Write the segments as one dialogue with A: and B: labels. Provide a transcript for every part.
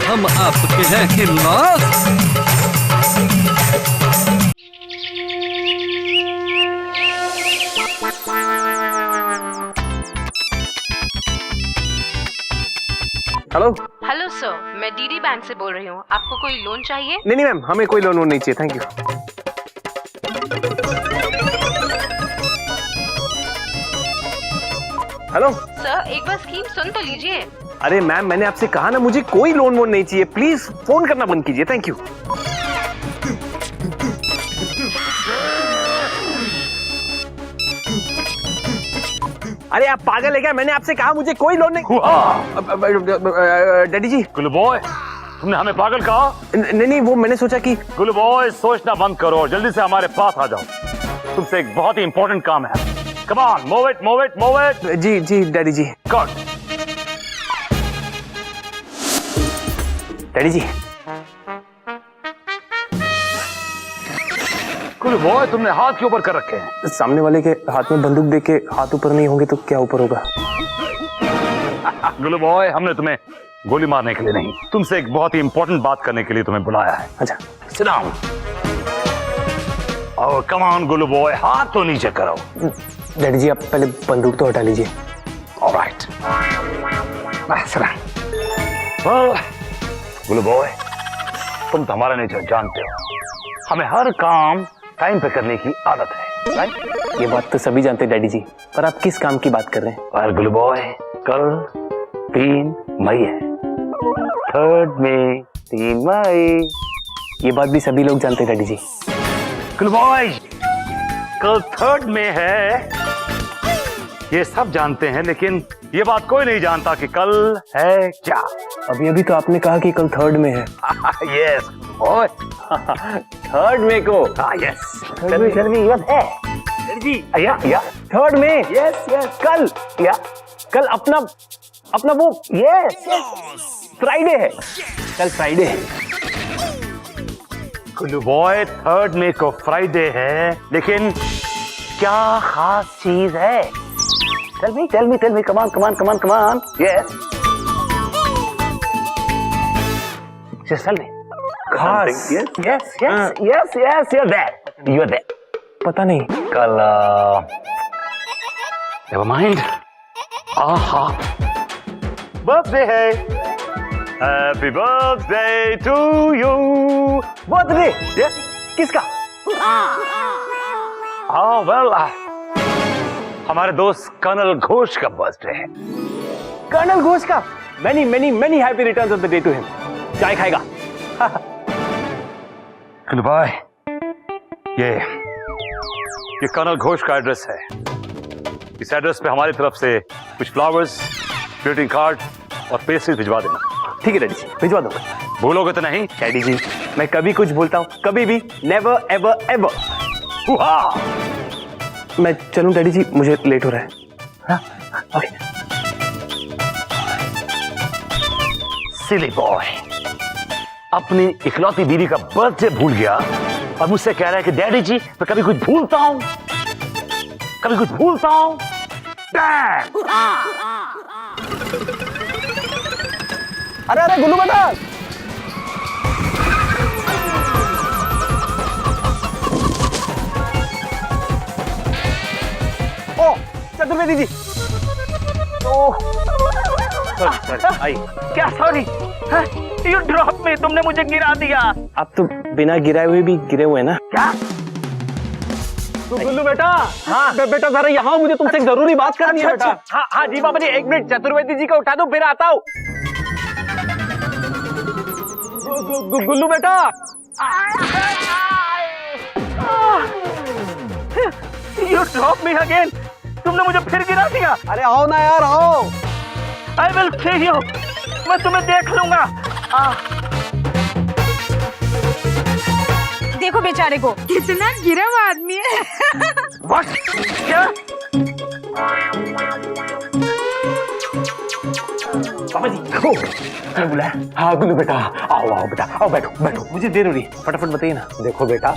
A: हम आपके हैं हिम्मत।
B: हेलो
C: हेलो सर, मैं डीडी बैंक से बोल रही हूँ। आपको कोई लोन चाहिए?
B: नहीं मैम, हमें कोई लोन नहीं चाहिए, थैंक यू। हेलो
C: सर, एक बार स्कीम सुन तो लीजिए।
B: अरे मैम, मैंने आपसे कहा ना, मुझे कोई लोन वोन नहीं चाहिए, प्लीज फोन करना बंद कीजिए, थैंक यू। अरे आप पागल है क्या? मैंने आपसे कहा मुझे कोई लोन नहीं। डैडी जी।
D: गुल्लू बॉय, तुमने हमें पागल कहा?
B: नहीं, वो मैंने सोचा कि।
D: गुल्लू बॉय, सोचना बंद करो और जल्दी से हमारे पास आ जाओ। तुमसे एक बहुत ही इंपॉर्टेंट काम है। Come on, move it, move it, move it.
B: जी डैडी जी।
D: गुड।
B: डैडी जी।
D: गुल्लू बॉय, तुमने हाथ क्यों ऊपर कर रखे हैं?
B: सामने वाले के हाथ में बंदूक देख के हाथ ऊपर नहीं होंगे तो क्या ऊपर होगा?
D: गुल्लू बॉय, हमने तुम्हें गोली मारने के लिए नहीं, तुमसे एक बहुत ही इंपॉर्टेंट बात करने के लिए तुम्हें बुलाया है।
B: अच्छा।
D: Sit down. और कम ऑन गुल्लू बॉय, हाथ तो नीचे करो।
B: डैडी जी, आप पहले बंदूक तो हटा लीजिए।
D: ऑलराइट। गुल्लू बॉय, तुम तो हमारा नेचर जानते हो, हमें हर काम टाइम पे करने की आदत है, राइट?
B: ये बात तो सभी जानते हैं डैडी जी, पर आप किस काम की बात कर रहे हैं?
D: और गुल्लू बॉय, कल 3 मई है। 3 मई, 3 मई।
B: ये बात भी सभी लोग जानते हैं डैडी जी।
D: गुल्लू बॉय, कल 3 मई है, ये सब जानते हैं, लेकिन ये बात कोई नहीं जानता कि कल है क्या।
B: अभी अभी तो आपने कहा कि कल 3 में है।
D: Yes boy.
B: 3 मई को।
D: यस। Tell me what है?
B: जी।
D: या
B: 3 मई। यस कल।
D: या
B: कल अपना वो फ्राइडे है। कल फ्राइडे है।
D: गुल्लू बॉय, 3 मई को फ्राइडे है, लेकिन क्या खास चीज है? Tell me, come on. Yes. Just tell me.
B: खास।
D: Yes, you're there.
B: पता नहीं।
D: कल never mind. आहा, बर्थडे है। Happy birthday to you.
B: Birthday?
D: Yes.
B: किसका?
D: well, हमारे दोस्त कर्नल घोष का बर्थडे है।
B: कर्नल घोष का? Many happy returns of the day to him. चाय खाएगा?
D: गुल्लू भाई, ये कर्नल घोष का एड्रेस है। इस एड्रेस पे हमारी तरफ से कुछ फ्लावर्स, ग्रीटिंग कार्ड और पेस्ट्री भिजवा देना।
B: ठीक है डैडी जी, भिजवा दूंगा।
D: भूलोगे तो नहीं?
B: डैडी जी, मैं कभी कुछ भूलता हूँ? कभी भी, नेवर एवर एवर। मैं चलूं डैडी जी, मुझे लेट हो रहा है। हाँ? ओके।
D: सिली बॉय, अपनी इकलौती बीवी का बर्थडे भूल गया और मुझसे कह रहा है कि डैडी जी मैं कभी कुछ भूलता हूं।
B: अरे गुल्लू बेटा। ओ चतुर्वेदी जी।
D: सॉरी, आई।
B: क्या सॉरी?
D: यू ड्रॉप में, तुमने मुझे गिरा दिया।
B: आप तो बिना गिराए हुए भी गिरे हुए ना।
D: क्या?
B: गुल्लू बेटा। हाँ बेटा, जरा यहाँ मुझे तुमसे एक जरूरी बात करनी है बेटा। हाँ जी बाबा जी, 1 मिनट चतुर्वेदी जी को उठा दो, फिर आता हूँ। गुल्लू बेटा।
D: यू ड्रॉप मी अगेन, तुमने मुझे फिर गिरा दिया।
B: अरे आओ ना यार, आओ।
D: आई विल सी यू, मैं तुम्हें देख लूंगा।
C: देखो बेचारे को, कितना गिरा हुआ आदमी है।
D: What? क्या?
B: पापा जी, मैंने बुलाया। हाँ गुल्लू बेटा, आओ बेटा, आओ बैठो। मुझे देर हो रही है, फटाफट बताइए ना। देखो बेटा,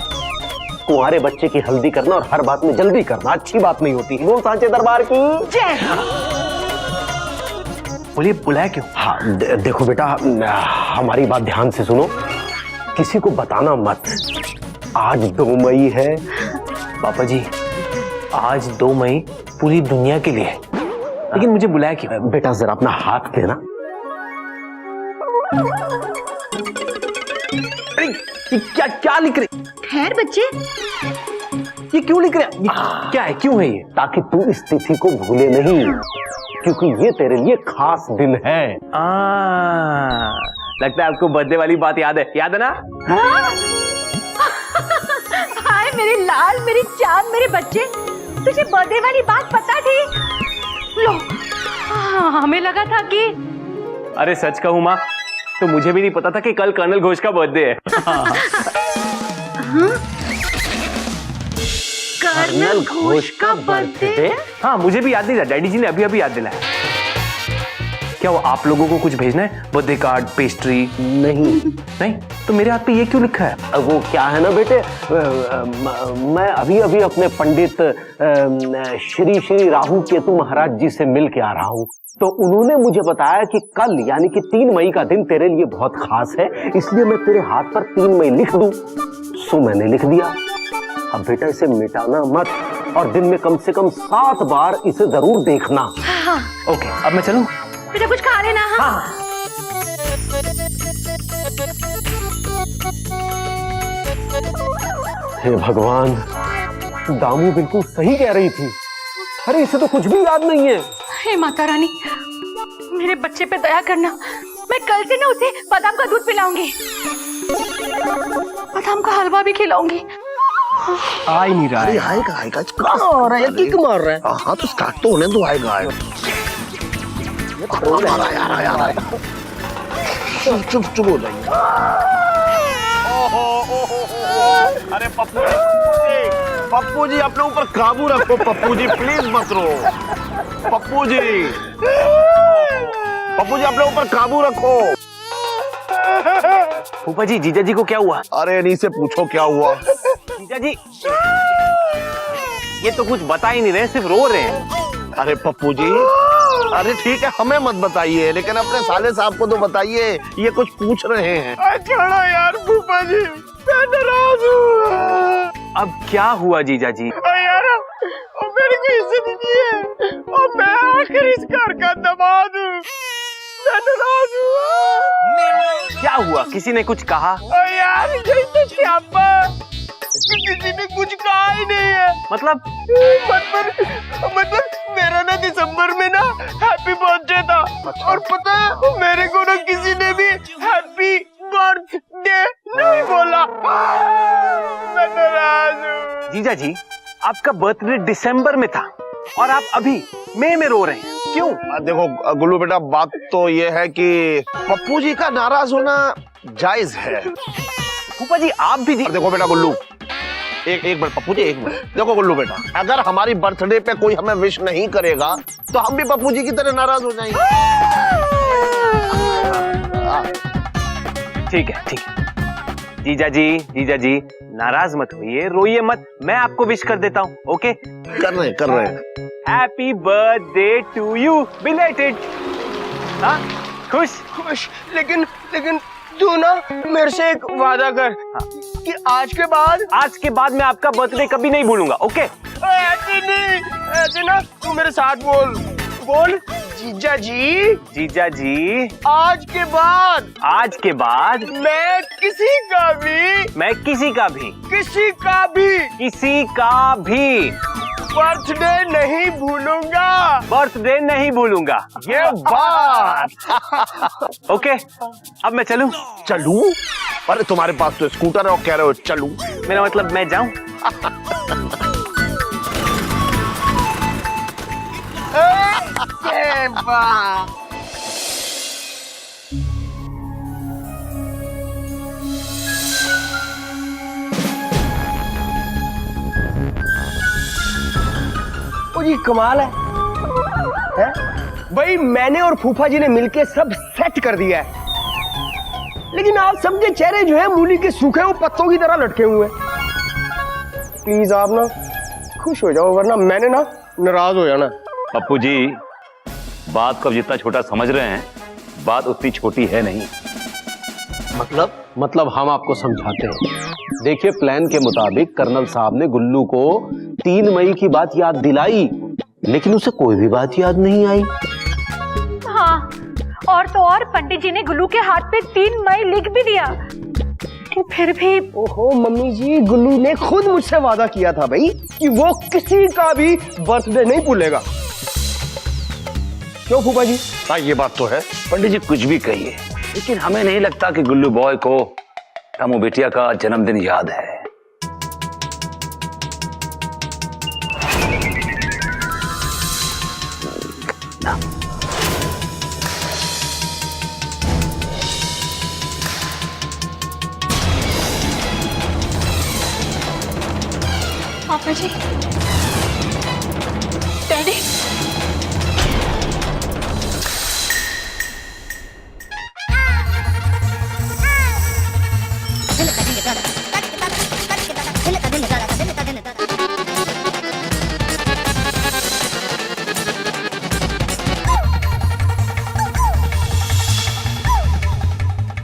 B: कुंवारे बच्चे की हल्दी करना और हर बात में जल्दी करना अच्छी बात नहीं होती। बोल सांचे दरबार की जय। बोलिए बुलाया क्यों? हाँ देखो बेटा, हमारी बात ध्यान से सुनो, किसी को बताना मत। आज 2 मई है। पापा जी, आज 2 मई पूरी दुनिया के लिए है, लेकिन मुझे बुलाया क्यों? बेटा जरा अपना हाथ देना। अरे ये क्या लिख रहे?
E: खैर बच्चे,
B: ये क्यों लिख रहे? क्या है, क्यों है ये? ताकि तू इस तिथि को भूले नहीं, क्योंकि ये तेरे लिए खास दिन है। लगता है आपको बर्थडे वाली बात याद है ना?
E: हाय मेरे लाल, मेरी चांद, मेरे बच्चे, तुझे बर्थडे वाली बात पता थी?
C: लो, हमें लगा था कि
B: अरे सच कहूं माँ, तो मुझे भी नहीं पता था कि कल कर्नल घोष का बर्थडे है।
E: कर्नल घोष का बर्थडे?
B: हाँ, मुझे भी याद नहीं था, डैडी जी ने अभी याद दिलाया। क्या वो आप लोगों को कुछ भेजना है? Birthday card, pastry? नहीं, तो मेरे हाथ पे ये क्यों लिखा है? वो क्या है ना बेटे, मैं अभी अपने पंडित श्री राहु केतु महाराज जी से मिल के आ रहा हूँ, तो उन्होंने मुझे बताया कि कल यानी कि 3 मई का दिन तेरे लिए बहुत खास है, इसलिए मैं तेरे हाथ पर 3 मई लिख दूं। सो मैंने लिख दिया। अब बेटा इसे मिटाना मत, और दिन में कम से कम 7 बार इसे जरूर देखना।
E: हाँ।
B: ओके, अब मैं चलूं?
E: बेटा कुछ खा लेना। हाँ।
B: हे भगवान, दामू बिल्कुल सही कह रही थी। अरे इसे तो कुछ भी याद नहीं है।
E: हे माता रानी, मेरे बच्चे पे दया करना। मैं कल से ना उसे बादाम का दूध पिलाऊंगी, बादाम का हलवा भी खिलाऊंगी।
B: आ ही नहीं रहा है।
F: आएगा कहाँ हो रहा है? किक मार रहा है। हाँ तो स्टार्ट तो होने दो, आएगा। यार चुप हो जाइए।
D: अरे पप्पू जी अपने ऊपर काबू रखो। पप्पू जी प्लीज मत रो। पप्पू जी अपने ऊपर काबू रखो।
B: फूफा जी, जीजा जी को क्या हुआ?
F: अरे इन्हीं से पूछो क्या हुआ।
B: जीजा जी ये तो कुछ बता ही नहीं रहे, सिर्फ रो रहे हैं।
F: अरे पप्पू जी, अरे ठीक है हमें मत बताइए, लेकिन अपने साले साहब को तो बताइए, ये कुछ पूछ रहे हैं।
D: छोड़ो यार फूफा जी, मैं नाराज हूँ।
B: अब क्या हुआ जीजा जी?
D: यार मेरे को इज्जत नहीं है, और मैं आखिर इस घर का दामाद हूँ। मैं नाराज हूँ।
B: क्या हुआ, किसी ने कुछ कहा?
D: यार यही तो श्यामा, किसी ने कुछ कहा ही नहीं है।
B: मतलब
D: मेरा ना दिसंबर में ना हैप्पी बर्थडे था। और पता है मेरे को ना किसी ने भी हैप्पी बर्थडे नहीं बोला। मैं नाराज हूँ।
B: जीजा जी, आपका बर्थडे दिसंबर में था और आप अभी मई में रो रहे हैं, क्यों?
F: देखो गुल्लू बेटा, बात तो ये है कि पप्पू जी का नाराज होना जायज है।
B: फूफा जी आप भी
F: देखो बेटा गुल्लू, एक मिनट पप्पू जी, एक मिनट। देखो गुल्लू बेटा, अगर हमारी बर्थडे पे कोई हमें विश नहीं करेगा तो हम भी पप्पू जी की तरह नाराज हो जाएंगे।
B: ठीक है। जीजा जी नाराज मत होइए, रोइए मत, मैं आपको विश कर देता हूँ। ओके,
F: कर रहे हैं।
B: Happy birthday to you belated. हाँ, खुश।
G: लेकिन तू ना मेरे से एक वादा कर।
B: हाँ।
G: कि आज के बाद मैं आपका बर्थडे कभी नहीं भूलूंगा। ओके?
D: ऐसे नहीं, ऐसे ना तू मेरे साथ बोल। जीजा जी आज के बाद मैं किसी का भी बर्थडे नहीं भूलूंगा।
F: ये बात।
B: ओके, अब मैं चलूं?
F: अरे तुम्हारे पास तो स्कूटर है और कह रहे हो चलूं?
B: मेरा मतलब मैं जाऊं?
G: ओ जी कमाल है? भाई मैंने और फूफा जी ने मिलके सब सेट कर दिया है, लेकिन आप सबके चेहरे जो है मूली के सूखे हुए पत्तों की तरह लटके हुए। प्लीज आप ना खुश हो जाओ, वरना मैंने ना नाराज हो जाना।
D: पप्पू जी
H: बात को अब जितना छोटा समझ रहे हैं, बात उतनी छोटी है नहीं।
F: मतलब हम आपको समझाते हैं। देखिए, प्लान के मुताबिक कर्नल साहब ने गुल्लू को 3 मई की बात याद दिलाई, लेकिन उसे कोई भी बात याद नहीं आई।
E: हाँ, और तो और पंडित जी ने गुल्लू के हाथ पे 3 मई लिख भी दिया, कि फिर भी।
G: ओहो मम्मी जी, गुल्लू ने खुद मुझसे वादा किया था भाई कि वो किसी का भी बर्थडे नहीं भूलेगा। क्यों फूफा जी?
H: हाँ, ये बात तो है। पंडित जी कुछ भी कहिए, लेकिन हमें नहीं लगता कि गुल्लू बॉय को रामू बिटिया का जन्मदिन याद है।
E: पापा जी, डैडी,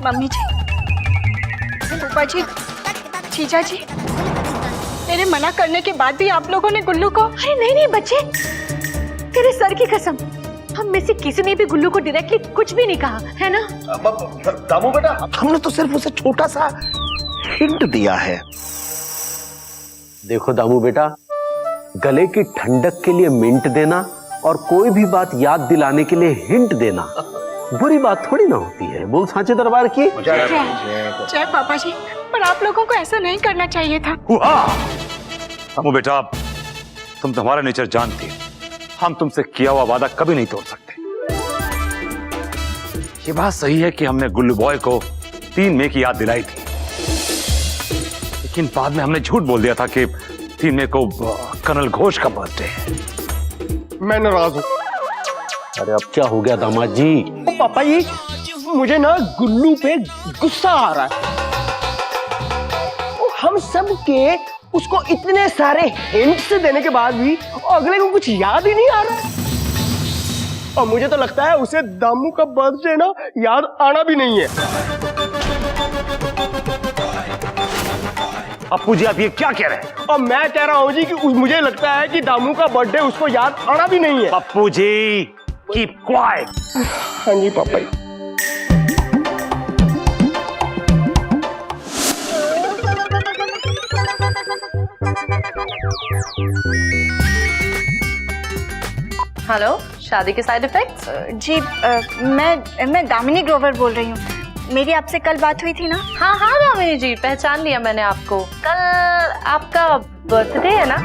E: मम्मी जी, पापा जी, जीजा जी, मेरे मना करने के बाद भी आप लोगों ने गुल्लू को। अरे नहीं नहीं बच्चे, तेरे सर की कसम, हम में से किसी ने भी गुल्लू को डायरेक्टली कुछ भी नहीं कहा, है ना?
F: दामू बेटा, हमने तो सिर्फ उसे छोटा सा हिंट दिया है। देखो दामू बेटा, गले की ठंडक के लिए मिंट देना और कोई भी बात याद दिलाने के लिए हिंट देना बुरी बात थोड़ी ना होती है। बोल सांचे दरबार की
E: जय पापा जी, पर आप लोगों को ऐसा नहीं करना चाहिए था।
H: रामू बेटा, तुम तुम्हारा नेचर जानती हो, हम तुमसे किया हुआ वादा कभी नहीं तोड़ सकते। ये बात सही है कि हमने गुल्लू बॉय को 3 मई की याद दिलाई थी, लेकिन बाद में हमने झूठ बोल दिया था कि 3 मई को कर्नल घोष का बर्थडे है।
G: मैं नाराज हूँ।
F: अरे अब क्या हो गया दामाद जी?
G: पापा जी, मुझे ना गुल्लू पे गुस्सा आ रहा है। हम सब के उसको इतने सारे हिंट्स देने के बाद भी अगले को कुछ याद ही नहीं आ रहा। और मुझे तो लगता है उसे दामू का बर्थडे ना याद आना भी नहीं है।
H: अप्पू जी, आप ये क्या कह रहे हैं?
G: और मैं कह रहा हूँ जी कि मुझे लगता है कि दामू का बर्थडे उसको याद आना भी नहीं है।
H: अप्पू जी, कीप क्वाइट।
G: हाँ जी पापा जी।
C: हेलो, शादी के साइड इफेक्ट्स?
E: जी मैं दामिनी ग्रोवर बोल रही हूँ। मेरी आपसे कल बात हुई थी ना?
C: हाँ हाँ दामिनी जी, पहचान लिया मैंने आपको। कल आपका बर्थडे है ना?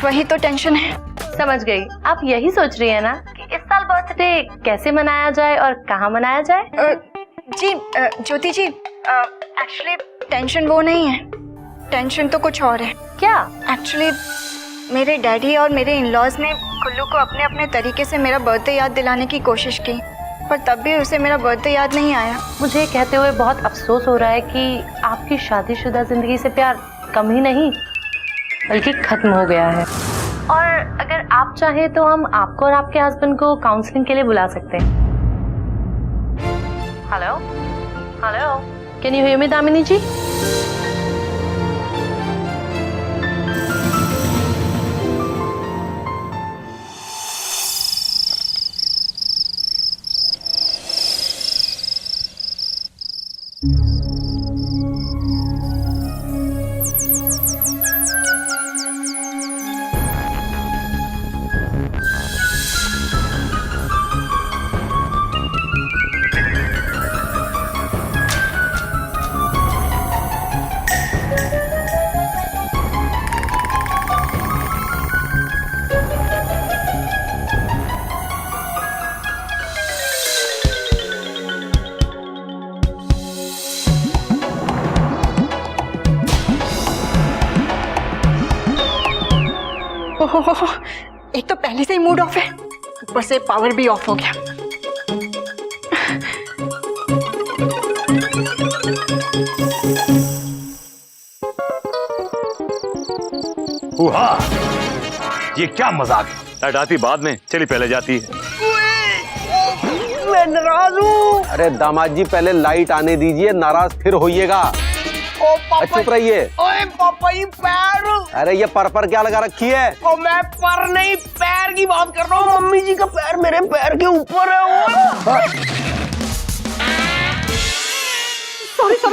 E: वही तो टेंशन है।
C: समझ गई। आप यही सोच रही है ना कि इस साल बर्थडे कैसे मनाया जाए और कहाँ मनाया जाए?
E: जी ज्योति जी, एक्चुअली टेंशन वो नहीं है, टेंशन तो कुछ और है।
C: क्या?
E: एक्चुअली मेरे डैडी और मेरे इन-लॉज ने गुल्लू को अपने अपने तरीके से मेरा बर्थडे याद दिलाने की कोशिश की, पर तब भी उसे मेरा बर्थडे याद नहीं आया।
C: मुझे कहते हुए बहुत अफसोस हो रहा है कि आपकी शादीशुदा जिंदगी से प्यार कम ही नहीं बल्कि खत्म हो गया है। और अगर आप चाहें तो हम आपको और आपके हस्बैंड को काउंसलिंग के लिए बुला सकते हैं। Hello hello, can you hear me Damini ji?
E: ओहो, एक तो पहले से ही मूड ऑफ है, ऊपर से पावर भी ऑफ हो गया।
H: ये क्या मजाक है? लाइट आती बाद में, चली पहले जाती है।
G: मैं नाराज हूँ।
F: अरे दामाद जी पहले लाइट आने दीजिए, नाराज फिर होइएगा।
G: ओ पापा,
F: चुप रहिए।
G: ओए पापा ये पैर।
F: अरे ये पर क्या लगा रखी है?
G: ओ मैं पर नहीं पैर की बात कर रहा हूँ। मम्मी जी का पैर मेरे पैर के ऊपर है।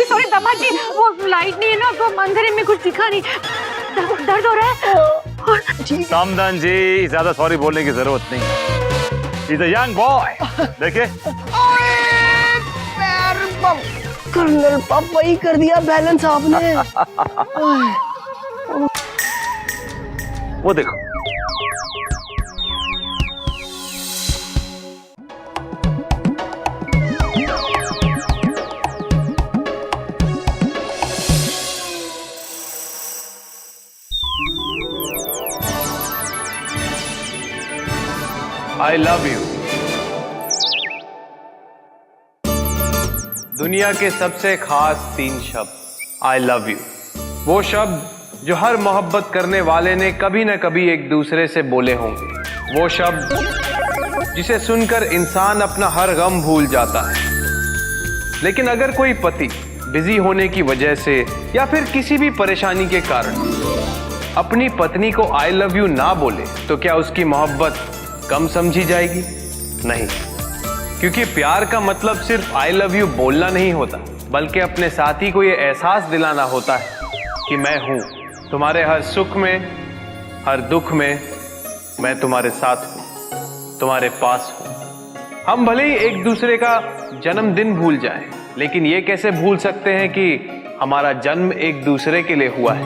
E: सॉरी दामाद जी, वो लाइट नहीं है ना, तो अंधेरे में कुछ दिखा नहीं। दर्द हो रहा है।
H: सामदान जी, ज्यादा सॉरी बोलने की जरूरत नहीं। Is a young boy. देखिए
G: पैर कर्नल पापा ही कर दिया बैलेंस आपने।
H: वो देखो।
B: I love you. दुनिया के सबसे खास 3 शब्द आई लव यू। वो शब्द जो हर मोहब्बत करने वाले ने कभी न कभी एक दूसरे से बोले होंगे। वो शब्द जिसे सुनकर इंसान अपना हर गम भूल जाता है। लेकिन अगर कोई पति बिजी होने की वजह से या फिर किसी भी परेशानी के कारण अपनी पत्नी को आई लव यू ना बोले, तो क्या उसकी मोहब्बत कम समझी जाएगी? नहीं, क्योंकि प्यार का मतलब सिर्फ आई लव यू बोलना नहीं होता, बल्कि अपने साथी को यह एहसास दिलाना होता है कि मैं हूं तुम्हारे हर सुख में, हर दुख में। मैं तुम्हारे साथ हूं, तुम्हारे पास हूं। हम भले ही एक दूसरे का जन्मदिन भूल जाएं, लेकिन ये कैसे भूल सकते हैं कि हमारा जन्म एक दूसरे के लिए हुआ है।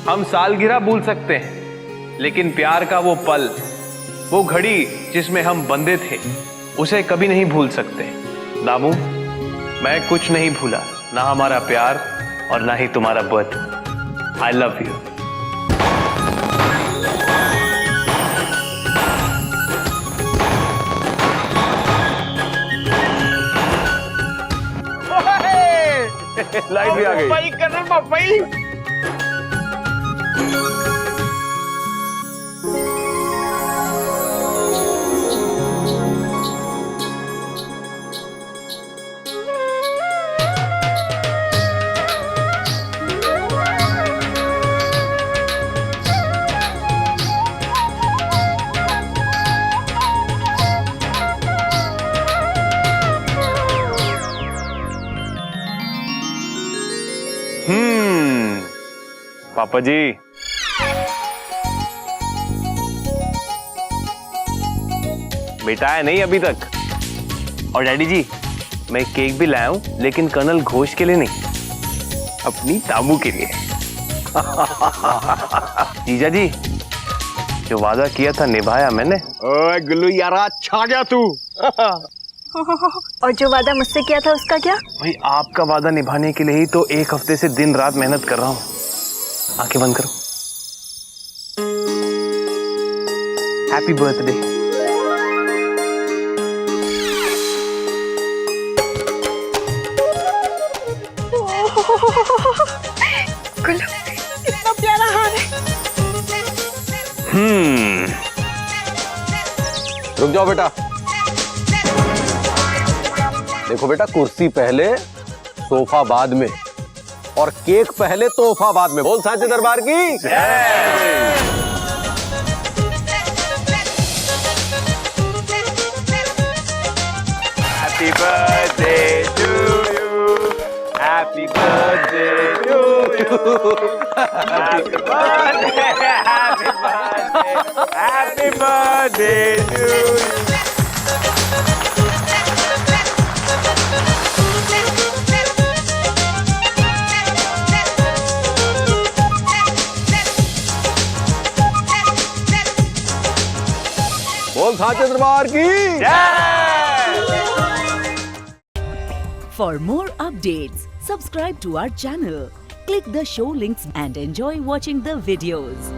B: हम सालगिरह भूल सकते हैं, लेकिन प्यार का वो पल, वो घड़ी जिसमें हम बंधे थे, उसे कभी नहीं भूल सकते। दामू, मैं कुछ नहीं भूला, ना हमारा प्यार और ना ही तुम्हारा birth. I love you.
H: Light भी आ गई।
G: पापा ही कर्नल पापा ही।
B: पापा जी, बेटा है नहीं अभी तक। और डैडी जी, मैं केक भी लाया हूं, लेकिन कर्नल घोष के लिए नहीं, अपनी तामू के लिए। जीजा जी, जो वादा किया था निभाया मैंने।
G: ओए गुल्लू यारा, छा गया तू।
E: और जो वादा मुझसे किया था उसका क्या?
B: भाई, आपका वादा निभाने के लिए ही तो 1 हफ्ते से दिन रात मेहनत कर रहा हूं। आंखें बंद करो। Happy birthday.
E: गुल्लू, इतना प्यारा हार है।
F: रुक जाओ बेटा। देखो बेटा, कुर्सी पहले, सोफा बाद में, और केक पहले, तोहफा बाद में। बोल सांचे दरबार की
B: happy birthday to you, happy birthday to you, happy birthday, happy birthday, happy birthday to you.
F: बोल सांचे दरबार की।
I: For more updates, subscribe to our channel, click the show links and enjoy watching the videos.